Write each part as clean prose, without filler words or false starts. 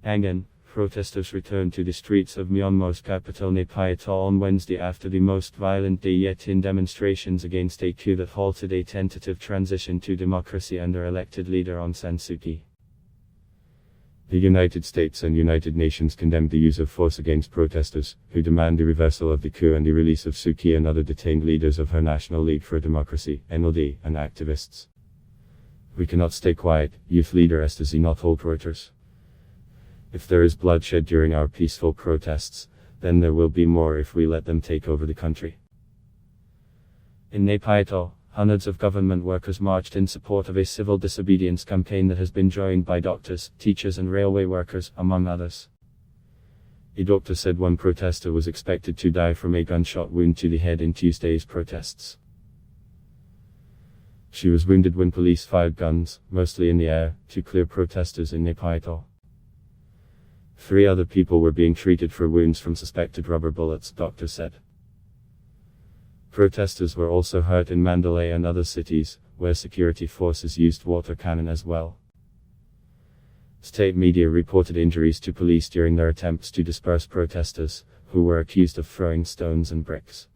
YANGON, protesters returned to the streets of Myanmar's capital Naypyitaw on Wednesday after the most violent day yet in demonstrations against a coup that halted a tentative transition to democracy under elected leader Aung San Suu Kyi. The United States and United Nations condemned the use of force against protesters, who demand the reversal of the coup and the release of Suu Kyi and other detained leaders of her National League for Democracy, NLD, and activists. "We cannot stay quiet," youth leader Esther not told Reuters. "If there is bloodshed during our peaceful protests, then there will be more if we let them take over the country." In Naypyitaw, hundreds of government workers marched in support of a civil disobedience campaign that has been joined by doctors, teachers and railway workers, among others. A doctor said one protester was expected to die from a gunshot wound to the head in Tuesday's protests. She was wounded when police fired guns, mostly in the air, to clear protesters in Naypyitaw. 3 other people were being treated for wounds from suspected rubber bullets, doctors said. Protesters were also hurt in Mandalay and other cities, where security forces used water cannon as well. State media reported injuries to police during their attempts to disperse protesters, who were accused of throwing stones and bricks.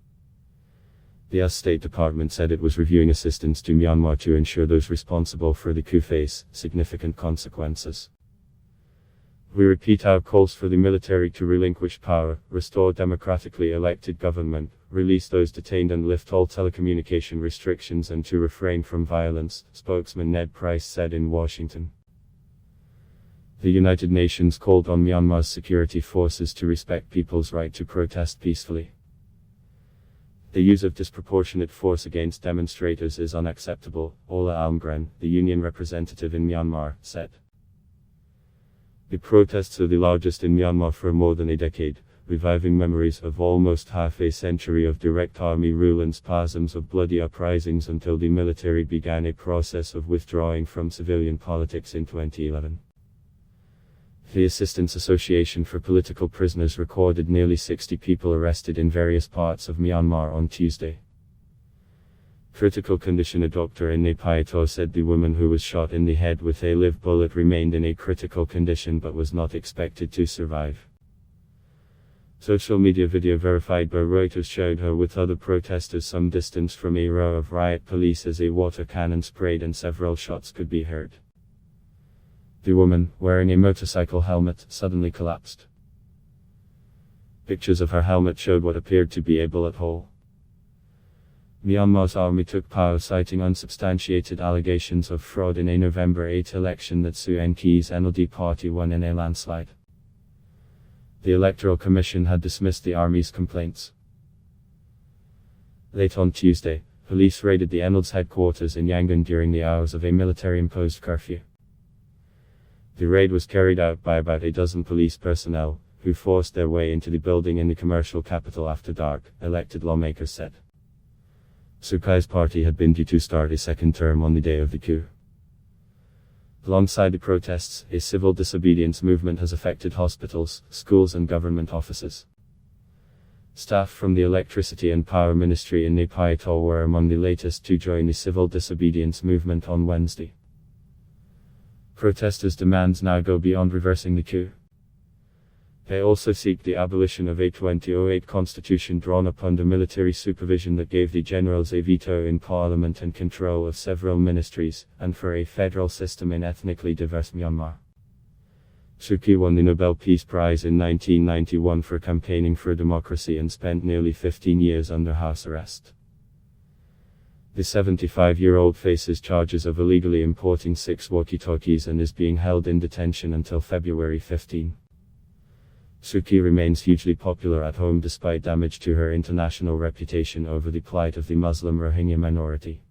The US State Department said it was reviewing assistance to Myanmar to ensure those responsible for the coup face significant consequences. "We repeat our calls for the military to relinquish power, restore democratically elected government, release those detained and lift all telecommunication restrictions and to refrain from violence," spokesman Ned Price said in Washington. The United Nations called on Myanmar's security forces to respect people's right to protest peacefully. "The use of disproportionate force against demonstrators is unacceptable," Ola Almgren, the union representative in Myanmar, said. The protests are the largest in Myanmar for more than a decade, reviving memories of almost half a century of direct army rule and spasms of bloody uprisings until the military began a process of withdrawing from civilian politics in 2011. The Assistance Association for Political Prisoners recorded nearly 60 people arrested in various parts of Myanmar on Tuesday. Critical condition. A doctor in Naypyitaw said the woman who was shot in the head with a live bullet remained in a critical condition but was not expected to survive. Social media video verified by Reuters showed her with other protesters some distance from a row of riot police as a water cannon sprayed and several shots could be heard. The woman, wearing a motorcycle helmet, suddenly collapsed. Pictures of her helmet showed what appeared to be a bullet hole. Myanmar's army took power citing unsubstantiated allegations of fraud in a November 8 election that Suu Kyi's NLD party won in a landslide. The Electoral Commission had dismissed the army's complaints. Late on Tuesday, police raided the NLD's headquarters in Yangon during the hours of a military-imposed curfew. The raid was carried out by about a dozen police personnel, who forced their way into the building in the commercial capital after dark, elected lawmakers said. Suu Kyi's party had been due to start a second term on the day of the coup. Alongside the protests, a civil disobedience movement has affected hospitals, schools and government offices. Staff from the Electricity and Power Ministry in Naypyitaw were among the latest to join the civil disobedience movement on Wednesday. Protesters' demands now go beyond reversing the coup. They also seek the abolition of a 2008 constitution drawn up under military supervision that gave the generals a veto in parliament and control of several ministries, and for a federal system in ethnically diverse Myanmar. Suu Kyi won the Nobel Peace Prize in 1991 for campaigning for democracy and spent nearly 15 years under house arrest. The 75-year-old faces charges of illegally importing 6 walkie-talkies and is being held in detention until February 15. Suu Kyi remains hugely popular at home despite damage to her international reputation over the plight of the Muslim Rohingya minority.